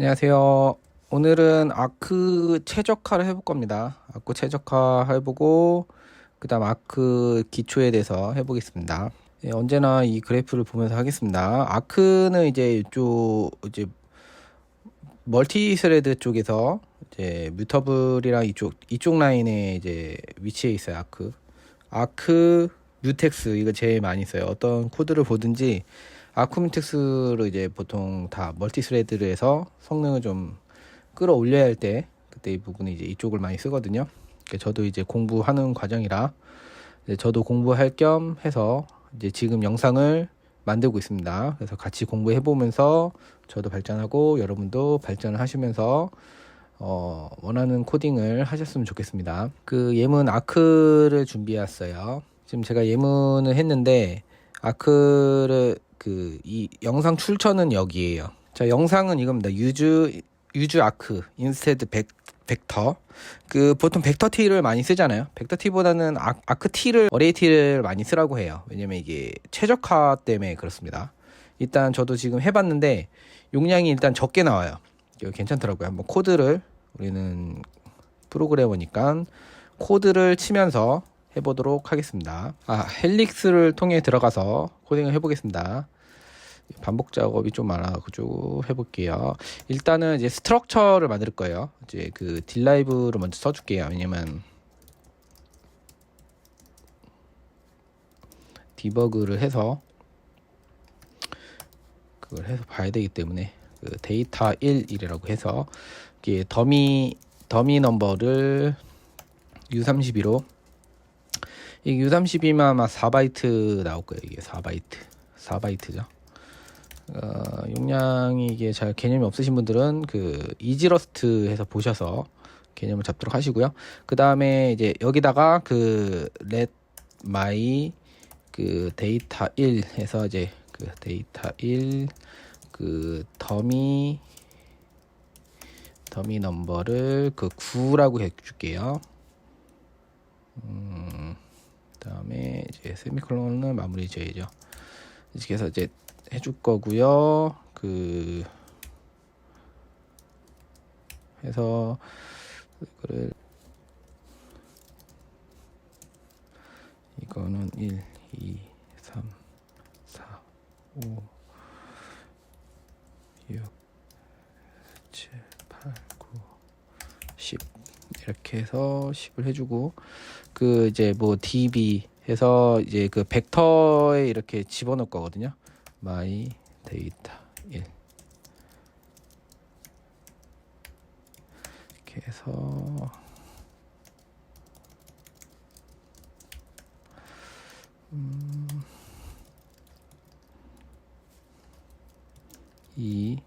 안녕하세요. 오늘은 아크 최적화를 해볼 겁니다. 아크 최적화 해보고, 그 다음 아크 기초에 대해서 해보겠습니다. 예, 언제나 이 그래프를 보면서 하겠습니다. 아크는 이제 이제 멀티 스레드 쪽에서 이제 뮤터블이랑 이쪽 라인에 이제 위치해 있어요. 아크 뮤텍스 이거 제일 많이 써요. 어떤 코드를 보든지 아크 뮤텍스로 이제 보통 다 멀티 스레드를 해서 성능을 좀 끌어올려야 할 때 그때 이 부분이 이제 이쪽을 많이 쓰거든요. 그러니까 저도 이제 공부하는 과정이라 이제 저도 공부할 겸 해서 이제 지금 영상을 만들고 있습니다. 그래서 같이 공부해 보면서 저도 발전하고 여러분도 발전을 하시면서 원하는 코딩을 하셨으면 좋겠습니다. 그 예문 아크를 준비했어요. 지금 제가 예문을 했는데 아크를 이 영상 출처는 여기에요. 자, 영상은 이겁니다. 유즈 아크 인스테드 벡터. 그 보통 벡터 T를 많이 쓰잖아요. 벡터 T보다는 아크 T를 어레이 T를 많이 쓰라고 해요. 왜냐면 이게 최적화 때문에 그렇습니다. 일단 저도 지금 해봤는데 용량이 일단 적게 나와요. 이거 괜찮더라고요. 한번 코드를 우리는 프로그래머니까 코드를 치면서 해보도록 하겠습니다. 헬릭스를 통해 들어가서 코딩을 해보겠습니다. 반복 작업이 좀 많아가지고 해볼게요. 일단은 이제 스트럭처를 만들 거예요. 이제 그 딜라이브를 먼저 써줄게요. 왜냐면 디버그를 해서 그걸 해서 봐야 되기 때문에 그 데이터 1이라고 해서 이게 더미 넘버를 U32로 이게 U32만 아마 4바이트 나올 거예요. 이게 4바이트죠. 용량이 이게 잘 개념이 없으신 분들은 그 이지러스트 해서 보셔서 개념을 잡도록 하시고요. 그 다음에 이제 여기다가 그 let my 그 데이터 1 해서 이제 그 데이터 1 그 더미 넘버를 그 9라고 해줄게요. 그다음에 이제 세미콜론을 마무리 지어야죠. 그래서 이제 해줄 거고요. 그 해서 이거는 1, 2, 3, 4, 5, 6, 7, 8, 9, 10 이렇게 해서 10을 해주고 그 이제 뭐 db 해서 이제 그 벡터에 이렇게 집어넣을 거거든요. my 데이터 1 이렇게 해서 2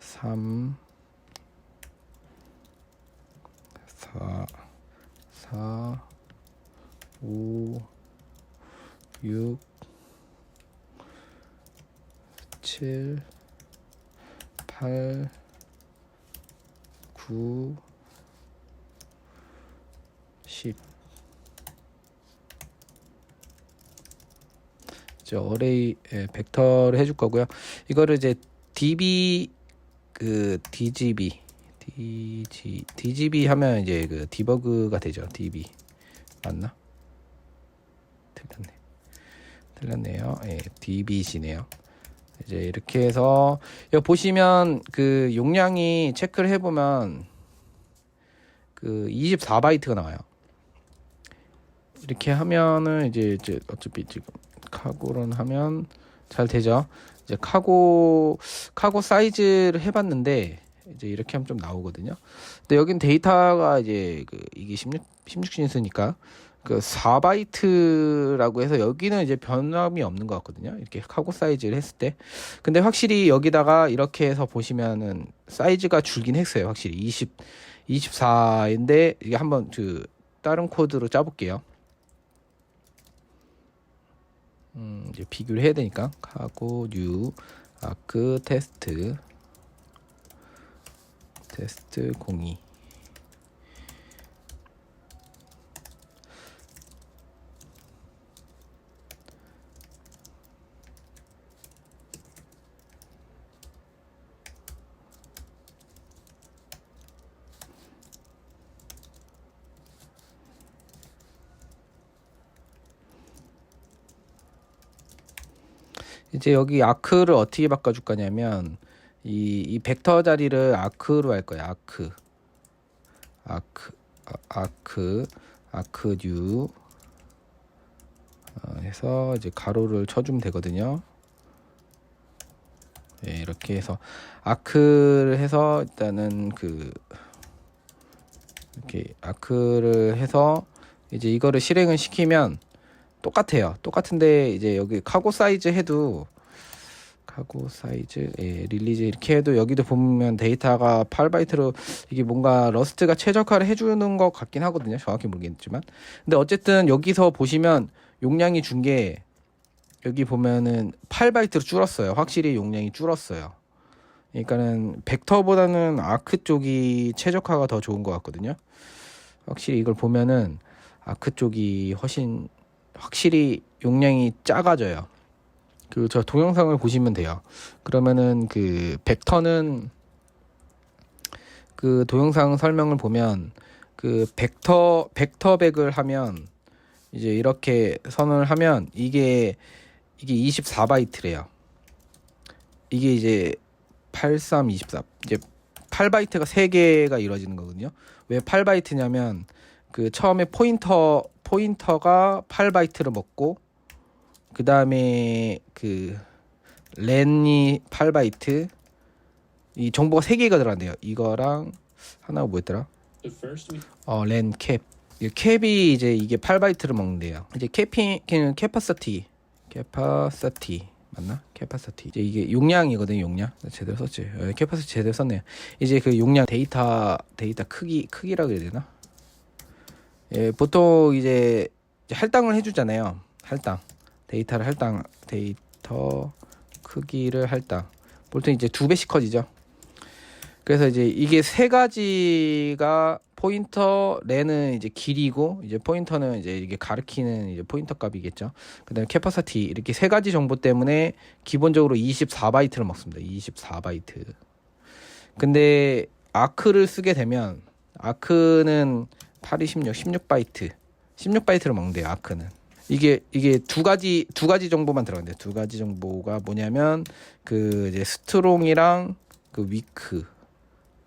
3 4 4 5 6 7 8 9 10 이제 어레이 벡터를 해줄 거고요. 이거를 이제 db 그 dgb 하면 이제 그 디버그가 되죠. db 맞나? 틀렸네요. 예, db시네요. 이제 이렇게 해서 여기 보시면 그 용량이 체크를 해보면 그 24바이트가 나와요. 이렇게 하면은 이제 어차피 지금 카고론 하면 잘 되죠. 이제 카고 사이즈를 해봤는데 이제 이렇게 하면 좀 나오거든요. 근데 여긴 데이터가 이제 이게 16신수니까 그 4바이트라고 해서 여기는 이제 변함이 없는 것 같거든요. 이렇게 카고 사이즈를 했을 때. 근데 확실히 여기다가 이렇게 해서 보시면은 사이즈가 줄긴 했어요. 확실히 24인데 이게 한번 그 다른 코드로 짜볼게요. 이제 비교를 해야 되니까 카고 뉴 아크 테스트 02 이제 여기 아크를 어떻게 바꿔줄 거냐면 이 벡터 자리를 아크로 할 거예요. 아크 뉴 해서 이제 가로를 쳐주면 되거든요. 예, 이렇게 해서 아크를 해서 일단은 이렇게 아크를 해서 이제 이거를 실행을 시키면 똑같아요. 똑같은데 이제 여기 카고 사이즈 해도 카고 사이즈 릴리즈 이렇게 해도 여기도 보면 데이터가 8바이트로 이게 뭔가 러스트가 최적화를 해주는 것 같긴 하거든요. 정확히 모르겠지만 근데 어쨌든 여기서 보시면 용량이 준 게 여기 보면은 8바이트로 줄었어요. 확실히 용량이 줄었어요. 그러니까는 벡터보다는 아크 쪽이 최적화가 더 좋은 것 같거든요. 확실히 이걸 보면은 아크 쪽이 훨씬 확실히 용량이 작아져요. 저 동영상을 보시면 돼요. 그러면은 벡터는 동영상 설명을 보면 벡터백을 하면 이제 이렇게 선을 하면 이게 24바이트래요. 이게 이제 8324 이제 8바이트가 3개가 이루어지는 거거든요. 왜 8바이트냐면 처음에 포인터가 8바이트를 먹고 그 다음에 렌이 8바이트 이 정보가 3개가 들어간대요. 이거랑 하나가 뭐였더라? 렌 캡. 이 캡이 이제 이게 8바이트를 먹는데요. 이제 캐파시티 맞나? 캐파시티. 이제 이게 용량이거든요. 용량. 제대로 썼지. 캐파시티 제대로 썼네요. 이제 용량 데이터 크기라 그래야 되나? 예, 보통 이제 할당을 해주잖아요. 데이터 크기를 할당. 보통 이제 2배씩 커지죠. 그래서 이제 이게 3가지가 포인터 렌은 이제 길이고 이제 포인터는 이제 이게 가리키는 이제 포인터 값이겠죠. 그다음에 캐파시티 이렇게 3가지 정보 때문에 기본적으로 24바이트를 먹습니다. 24바이트. 근데 아크를 쓰게 되면 아크는 16바이트. 16바이트를 먹는데요. 아크는. 이게 두 가지 정보만 들어간대요. 2가지 정보가 뭐냐면 이제 스트롱이랑 위크.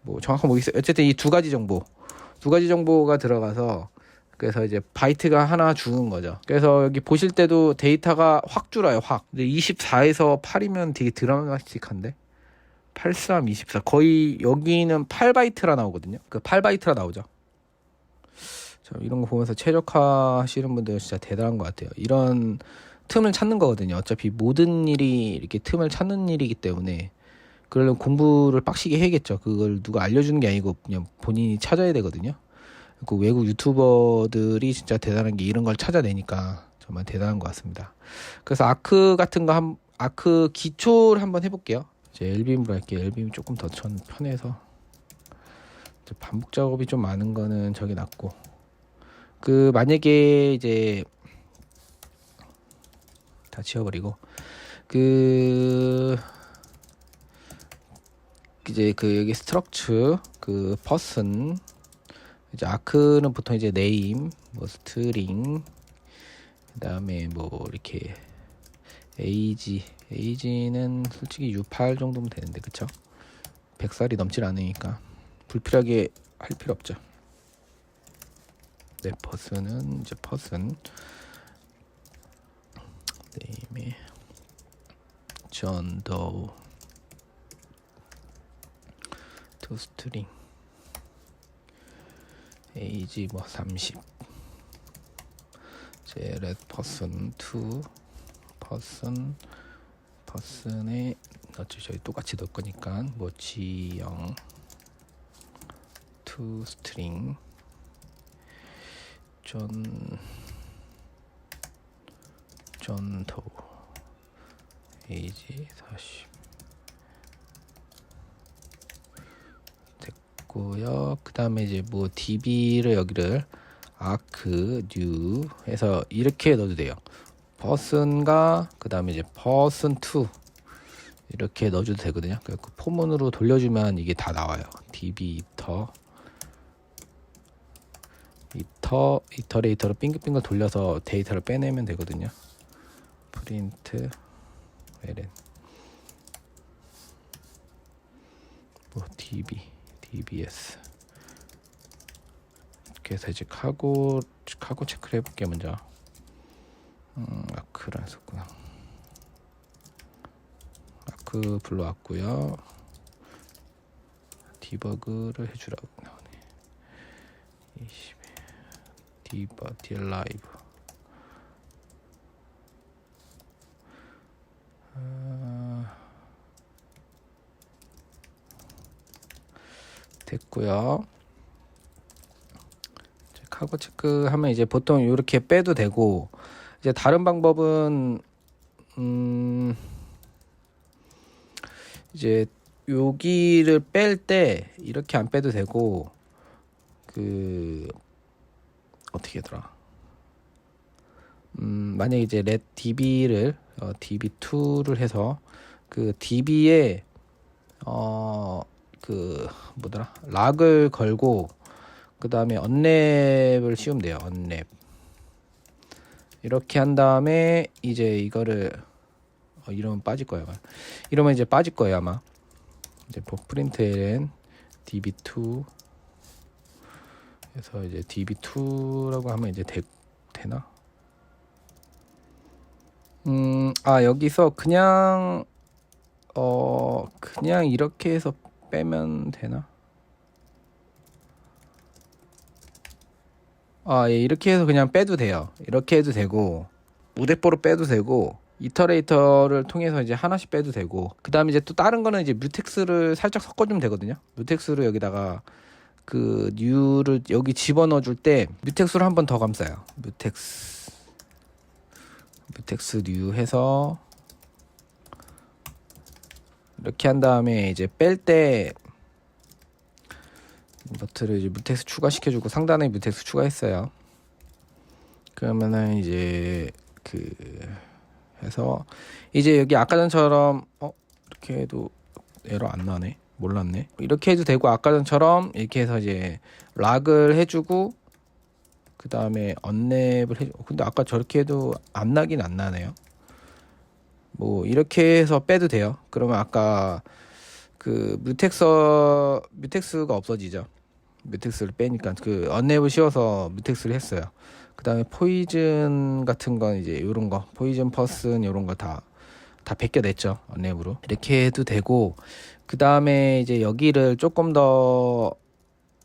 뭐 정확한 모르겠어요. 어쨌든 이 2가지 정보가 들어가서 그래서 이제 바이트가 하나 죽은 거죠. 그래서 여기 보실 때도 데이터가 확 줄어요. 확. 24에서 8이면 되게 드라마틱한데 83, 24 거의 여기는 8바이트라 나오거든요. 8바이트라 나오죠. 이런 거 보면서 최적화 하시는 분들 진짜 대단한 것 같아요. 이런 틈을 찾는 거거든요. 어차피 모든 일이 이렇게 틈을 찾는 일이기 때문에 그러려면 공부를 빡시게 해야겠죠. 그걸 누가 알려주는 게 아니고 그냥 본인이 찾아야 되거든요. 외국 유튜버들이 진짜 대단한 게 이런 걸 찾아내니까 정말 대단한 것 같습니다. 그래서 아크 같은 거 아크 기초를 한번 해볼게요. 이제 엘빔으로 할게요. 엘빔이 조금 더 편해서 반복 작업이 좀 많은 거는 저게 낫고 만약에 이제 다 지워버리고 이제 여기 스트럭처 퍼슨 이제 아크는 보통 이제 네임 뭐 스트링 그다음에 뭐 이렇게 에이지는 솔직히 U8 정도면 되는데 그쵸? 100살이 넘질 않으니까 불필요하게 할 필요 없죠. 네, 퍼슨은 이제 퍼슨 네임에 존도 투 스트링 에이지 뭐 30 이제 렛 퍼슨 투 퍼슨에 어차피 저희 똑같이 넣을 거니까 뭐 G0 투 스트링 존도 에이지 40 됐고요. 그 다음에 이제 뭐 db를 여기를 아크 뉴 해서 이렇게 넣어도 돼요. 퍼슨과 그 다음에 이제 퍼슨2 이렇게 넣어줘도 되거든요. 그 포문으로 돌려주면 이게 다 나와요. db 이터레이터로 빙글빙글 돌려서 데이터를 빼내면 되거든요. 프린트 ln 뭐 dbs 이렇게 해서 이제 카고 체크를 해볼게. 먼저 아크를 안 썼구나. 아크 불러왔고요. 디버그를 해주라고 나오네. 20 디버 딜라이브 됐고요. 카고 체크하면 이제 보통 이렇게 빼도 되고, 이제 다른 방법은 이제 여기를 뺄 때 이렇게 안 빼도 되고, 그 어떻게 하더라? 만약에 이제 let db를 db2를 해서 그 db에 그 뭐더라? 락을 걸고 그 다음에 언랩을 씌우면 돼요. 언랩 이렇게 한 다음에 이제 이거를 이러면 빠질 거예요. 이러면 이제 빠질 거예요 아마. 이제 print ln db2 그래서 이제 db2라고 하면 이제 되나? 여기서 그냥 그냥 이렇게 해서 빼면 되나? 예, 이렇게 해서 그냥 빼도 돼요. 이렇게 해도 되고, 우대뽀로 빼도 되고, 이터레이터를 통해서 이제 하나씩 빼도 되고, 그 다음에 이제 또 다른 거는 이제 뮤텍스를 살짝 섞어주면 되거든요. 뮤텍스를 여기다가 그 뉴를 여기 집어넣어 줄 때 뮤텍스를 한 번 더 감싸요. 뮤텍스 뉴 해서 이렇게 한 다음에 이제 뺄 때 버트를 이제 뮤텍스 추가시켜주고 상단에 뮤텍스 추가했어요. 그러면은 이제 그 해서 이제 여기 아까 전처럼 이렇게 해도 에러 안 나네. 몰랐네. 이렇게 해도 되고 아까 전처럼 이렇게 해서 이제 락을 해주고 그 다음에 언랩을 해주고. 근데 아까 저렇게 해도 안 나긴 안 나네요. 뭐 이렇게 해서 빼도 돼요. 그러면 아까 그 뮤텍스가 없어지죠. 뮤텍스를 빼니까 그 언랩을 씌워서 뮤텍스를 했어요. 그 다음에 포이즌 같은 건 이제 요런 거 포이즌 퍼슨 요런 거 다 벗겨냈죠. 언랩으로 이렇게 해도 되고, 그 다음에 이제 여기를 조금 더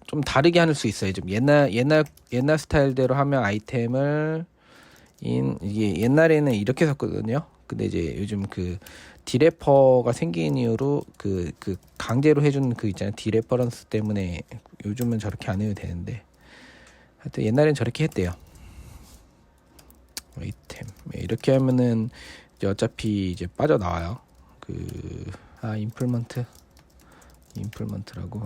좀 다르게 할 수 있어요. 좀 옛날 스타일대로 하면 아이템을 이게 옛날에는 이렇게 썼거든요. 근데 이제 요즘 그 디레퍼가 생긴 이후로 그 강제로 해주는 그 있잖아요. 디레퍼런스 때문에 요즘은 저렇게 안 해도 되는데, 하여튼 옛날엔 저렇게 했대요. 아이템 이렇게 하면은 이제 어차피 이제 빠져나와요. 임플먼트라고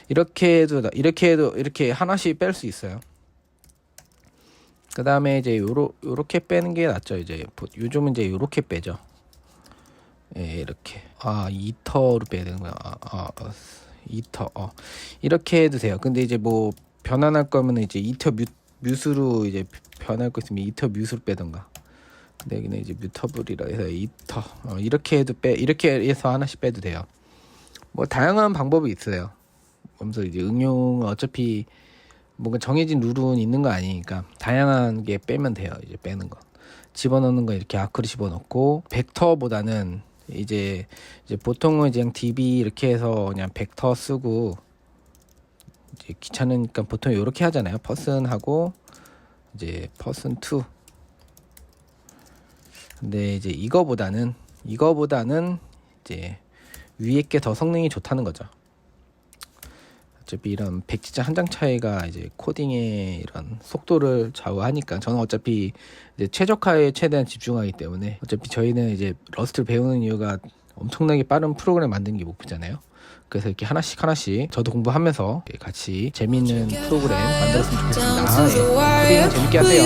이렇게 해도 이렇게 하나씩 뺄 수 있어요. 그 다음에 이제 요렇게 빼는 게 낫죠. 이제 요즘은 이제 요렇게 빼죠. 예, 이렇게 이터로 빼야 되는 거야. 이터 이렇게 해도 돼요. 근데 이제 뭐 변환할 거면 이제 이터 뮤스로 이제 변할 거 있으면 이터 뮤스로 빼던가. 근데 여기는 이제 뮤터블이라 해서 이터 이렇게 해서 하나씩 빼도 돼요. 뭐 다양한 방법이 있어요. 그래서 이제 응용 어차피 뭔가 정해진 룰은 있는 거 아니니까 다양한 게 빼면 돼요. 이제 빼는 거 집어넣는 거 이렇게 아크로 집어넣고, 벡터보다는 이제 보통은 그냥 db 이렇게 해서 그냥 벡터 쓰고, 이제 귀찮으니까 보통 이렇게 하잖아요. 퍼슨하고 이제 person2. 근데 이제 이거보다는 이제 위에 게 더 성능이 좋다는 거죠. 어차피 이런 백지자 한 장 차이가 이제 코딩의 이런 속도를 좌우하니까, 저는 어차피 이제 최적화에 최대한 집중하기 때문에, 어차피 저희는 이제 러스트를 배우는 이유가 엄청나게 빠른 프로그램 만드는 게 목표잖아요. 그래서 이렇게 하나씩 저도 공부하면서 같이 재미있는 프로그램 만들었으면 좋겠습니다. 코딩 재밌게 하세요.